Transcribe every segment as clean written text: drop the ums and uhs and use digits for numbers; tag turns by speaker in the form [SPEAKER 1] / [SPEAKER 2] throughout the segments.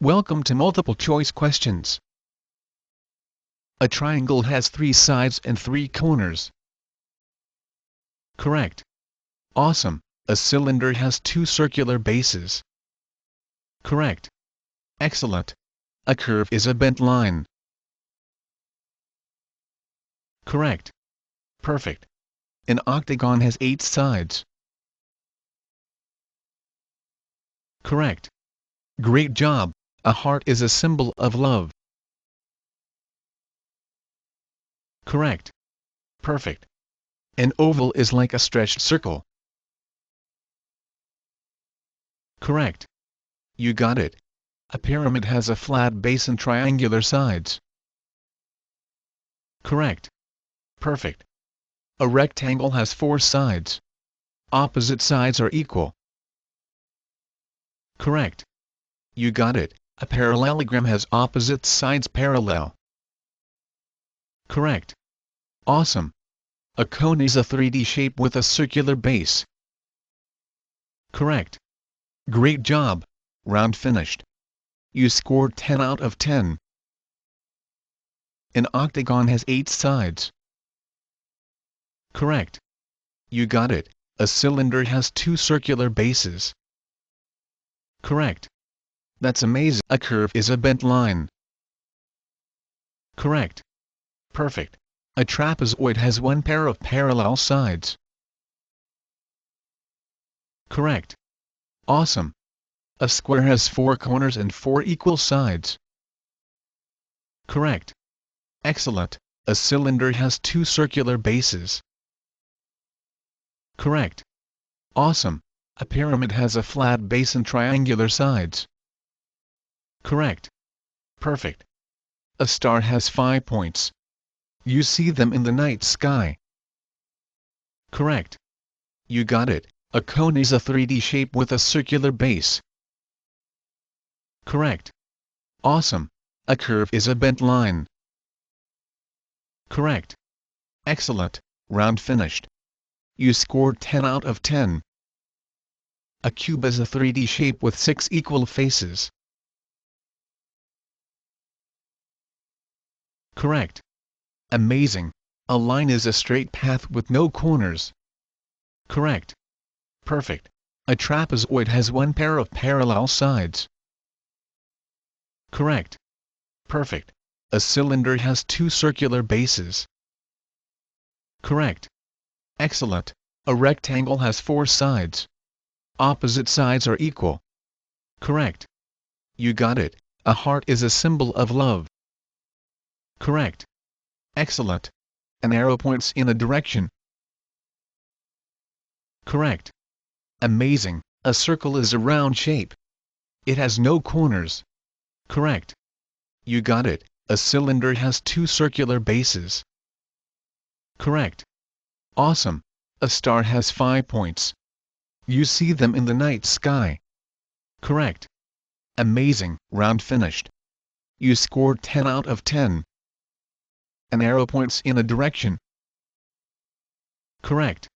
[SPEAKER 1] Welcome to multiple choice questions. A triangle has 3 sides and 3 corners. Correct. Awesome. A cylinder has 2 circular bases. Correct. Excellent. A curve is a bent line. Correct. Perfect. An octagon has 8 sides. Correct. Great job. A heart is a symbol of love. Correct. Perfect. An oval is like a stretched circle. Correct. You got it. A pyramid has a flat base and triangular sides. Correct. Perfect. A rectangle has 4 sides. Opposite sides are equal. Correct. You got it. A parallelogram has opposite sides parallel. Correct. Awesome. A cone is a 3D shape with a circular base. Correct. Great job. Round finished. You scored 10 out of 10. An octagon has 8 sides. Correct. You got it. A cylinder has 2 circular bases. Correct. That's amazing. A curve is a bent line. Correct. Perfect. A trapezoid has 1 pair of parallel sides. Correct. Awesome. A square has 4 corners and 4 equal sides. Correct. Excellent. A cylinder has 2 circular bases. Correct. Awesome. A pyramid has a flat base and triangular sides. Correct. Perfect. A star has 5 points. You see them in the night sky. Correct. You got it. A cone is a 3D shape with a circular base. Correct. Awesome. A curve is a bent line. Correct. Excellent. Round finished. You scored 10 out of 10. A cube is a 3D shape with 6 equal faces. Correct. Amazing. A line is a straight path with no corners. Correct. Perfect. A trapezoid has 1 pair of parallel sides. Correct. Perfect. A cylinder has 2 circular bases. Correct. Excellent. A rectangle has 4 sides. Opposite sides are equal. Correct. You got it. A heart is a symbol of love. Correct. Excellent. An arrow points in a direction. Correct. Amazing. A circle is a round shape. It has no corners. Correct. You got it. A cylinder has 2 circular bases. Correct. Awesome. A star has 5 points. You see them in the night sky. Correct. Amazing. Round finished. You scored 10 out of 10. An arrow points in a direction. Correct.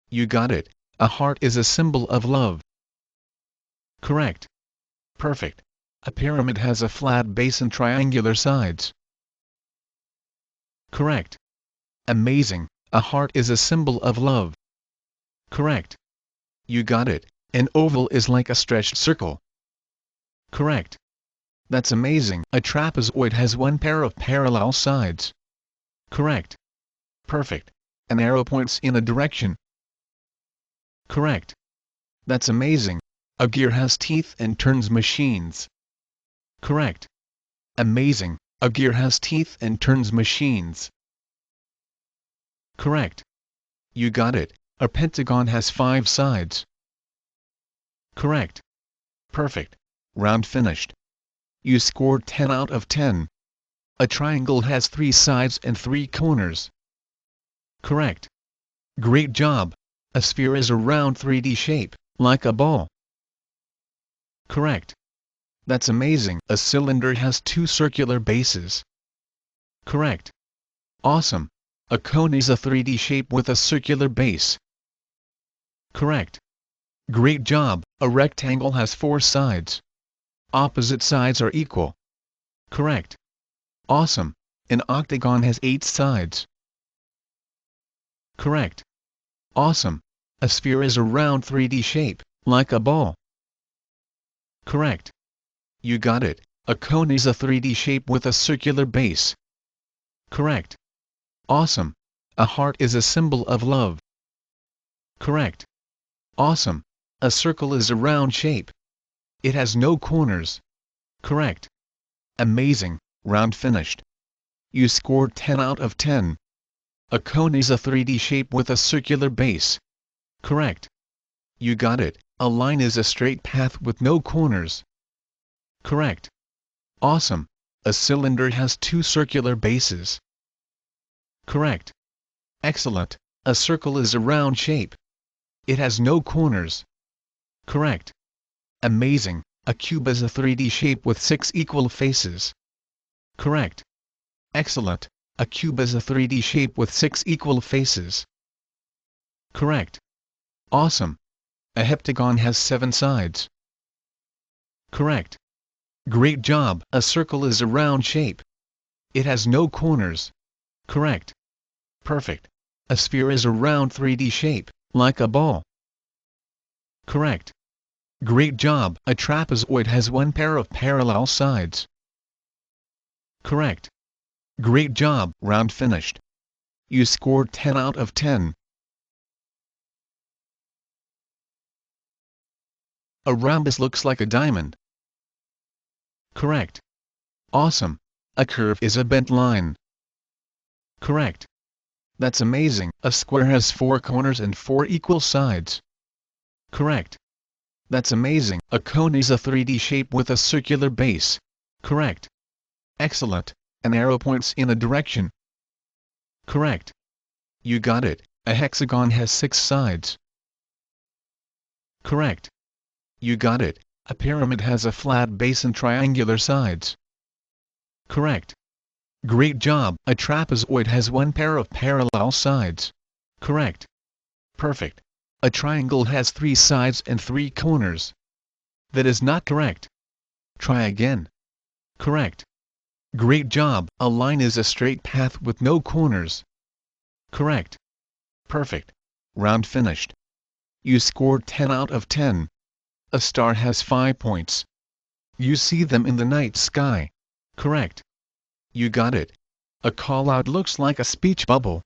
[SPEAKER 1] You got it. A heart is a symbol of love. Correct. Perfect. A pyramid has a flat base and triangular sides. Correct. Amazing. A heart is a symbol of love. Correct. You got it. An oval is like a stretched circle. Correct. That's amazing. A trapezoid has 1 pair of parallel sides. Correct. Perfect. An arrow points in a direction. Correct. That's amazing. A gear has teeth and turns machines. Correct. Amazing. A gear has teeth and turns machines. Correct. You got it. A pentagon has 5 sides. Correct. Perfect. Round finished. You scored 10 out of 10. A triangle has 3 sides and 3 corners. Correct. Great job. A sphere is a round 3D shape, like a ball. Correct. That's amazing. A cylinder has 2 circular bases. Correct. Awesome. A cone is a 3D shape with a circular base. Correct. Great job. A rectangle has 4 sides. Opposite sides are equal. Correct. Awesome. An octagon has 8 sides. Correct. Awesome. A sphere is a round 3D shape, like a ball. Correct. You got it. A cone is a 3D shape with a circular base. Correct. Awesome. A heart is a symbol of love. Correct. Awesome. A circle is a round shape. It has no corners. Correct. Amazing. Round finished. You scored 10 out of 10. A cone is a 3D shape with a circular base. Correct. You got it. A line is a straight path with no corners. Correct. Awesome. A cylinder has 2 circular bases. Correct. Excellent. A circle is a round shape. It has no corners. Correct. Amazing. A cube is a 3D shape with 6 equal faces. Correct. Excellent. A cube is a 3D shape with 6 equal faces. Correct. Awesome. A heptagon has 7 sides. Correct. Great job. A circle is a round shape. It has no corners. Correct. Perfect. A sphere is a round 3D shape, like a ball. Correct. Great job. A trapezoid has 1 pair of parallel sides. Correct. Great job. Round finished. You scored 10 out of 10. A rhombus looks like a diamond. Correct. Awesome. A curve is a bent line. Correct. That's amazing. A square has 4 corners and 4 equal sides. Correct. That's amazing. A cone is a 3D shape with a circular base. Correct. Excellent. An arrow points in a direction. Correct. You got it. A hexagon has 6 sides. Correct. You got it. A pyramid has a flat base and triangular sides. Correct. Great job. A trapezoid has 1 pair of parallel sides. Correct. Perfect. A triangle has 3 sides and 3 corners. That is not correct. Try again. Correct. Great job. A line is a straight path with no corners. Correct. Perfect. Round finished. You scored 10 out of 10. A star has 5 points. You see them in the night sky. Correct. You got it. A call-out looks like a speech bubble.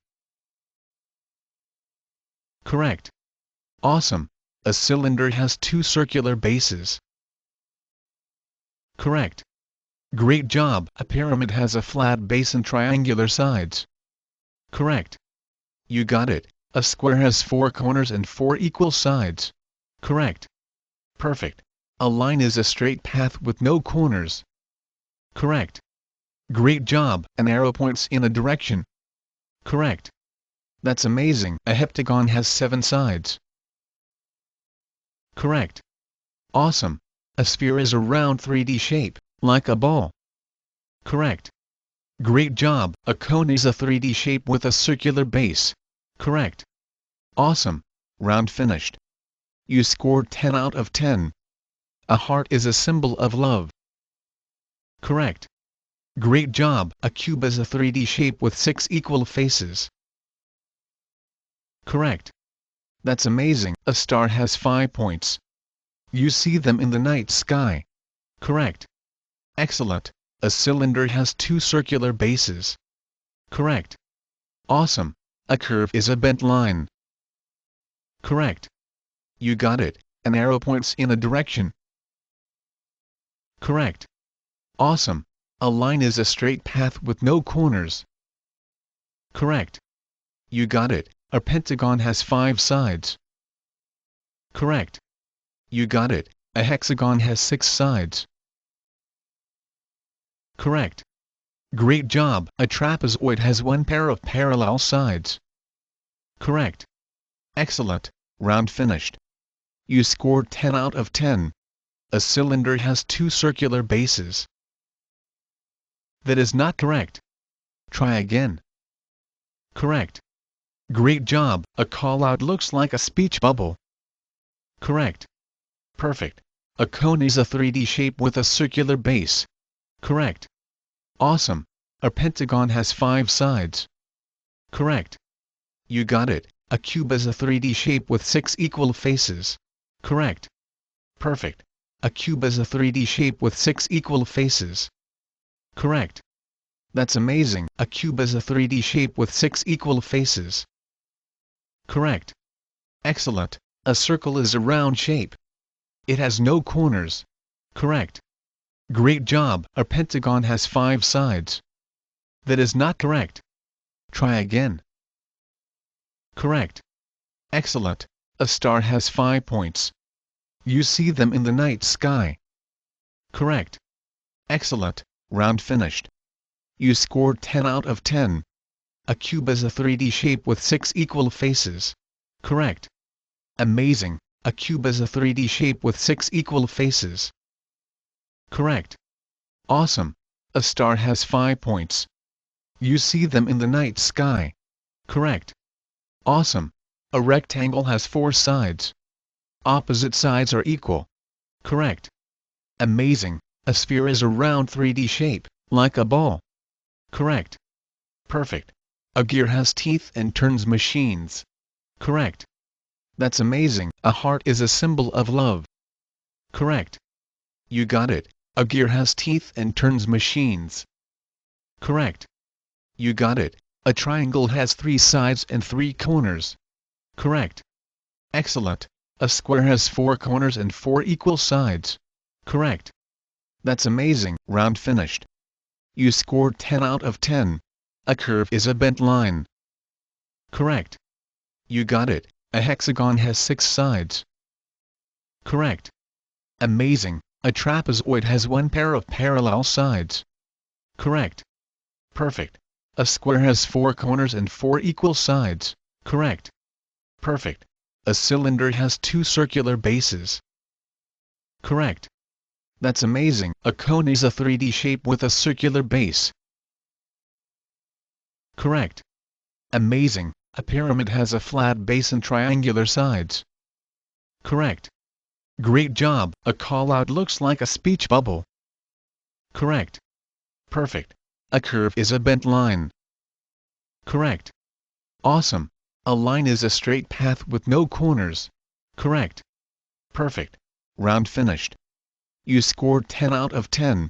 [SPEAKER 1] Correct. Awesome. A cylinder has 2 circular bases. Correct. Great job. A pyramid has a flat base and triangular sides. Correct. You got it. A square has 4 corners and 4 equal sides. Correct. Perfect. A line is a straight path with no corners. Correct. Great job. An arrow points in a direction. Correct. That's amazing. A heptagon has 7 sides. Correct. Awesome. A sphere is a round 3D shape, like a ball. Correct. Great job. A cone is a 3D shape with a circular base. Correct. Awesome. Round finished. You scored 10 out of 10. A heart is a symbol of love. Correct. Great job. A cube is a 3D shape with 6 equal faces. Correct. That's amazing. A star has 5 points. You see them in the night sky. Correct. Excellent. A cylinder has 2 circular bases. Correct. Awesome. A curve is a bent line. Correct. You got it. An arrow points in a direction. Correct. Awesome. A line is a straight path with no corners. Correct. You got it. A pentagon has 5 sides. Correct. You got it. A hexagon has 6 sides. Correct. Great job. A trapezoid has 1 pair of parallel sides. Correct. Excellent. Round finished. You scored 10 out of 10. A cylinder has 2 circular bases. That is not correct. Try again. Correct. Great job. A call-out looks like a speech bubble. Correct. Perfect. A cone is a 3D shape with a circular base. Correct. Awesome. A pentagon has 5 sides. Correct. You got it. A cube is a 3D shape with 6 equal faces. Correct. Perfect. A cube is a 3D shape with 6 equal faces. Correct. That's amazing. A cube is a 3D shape with 6 equal faces. Correct. Excellent. A circle is a round shape. It has no corners. Correct. Great job. A pentagon has 5 sides. That is not correct. Try again. Correct. Excellent. A star has 5 points. You see them in the night sky. Correct. Excellent. Round finished. You scored 10 out of 10. A cube is a 3D shape with 6 equal faces. Correct. Amazing. A cube is a 3D shape with 6 equal faces. Correct. Awesome. A star has 5 points. You see them in the night sky. Correct. Awesome. A rectangle has 4 sides. Opposite sides are equal. Correct. Amazing. A sphere is a round 3D shape, like a ball. Correct. Perfect. A gear has teeth and turns machines. Correct. That's amazing. A heart is a symbol of love. Correct. You got it. A gear has teeth and turns machines. Correct. You got it. A triangle has 3 sides and 3 corners. Correct. Excellent. A square has 4 corners and 4 equal sides. Correct. That's amazing. Round finished. You scored 10 out of 10. A curve is a bent line. Correct. You got it. A hexagon has 6 sides. Correct. Amazing. A trapezoid has 1 pair of parallel sides. Correct. Perfect. A square has 4 corners and 4 equal sides. Correct. Perfect. A cylinder has 2 circular bases. Correct. That's amazing. A cone is a 3D shape with a circular base. Correct. Amazing. A pyramid has a flat base and triangular sides. Correct. Great job. A call-out looks like a speech bubble. Correct. Perfect. A curve is a bent line. Correct. Awesome. A line is a straight path with no corners. Correct. Perfect. Round finished. You scored 10 out of 10.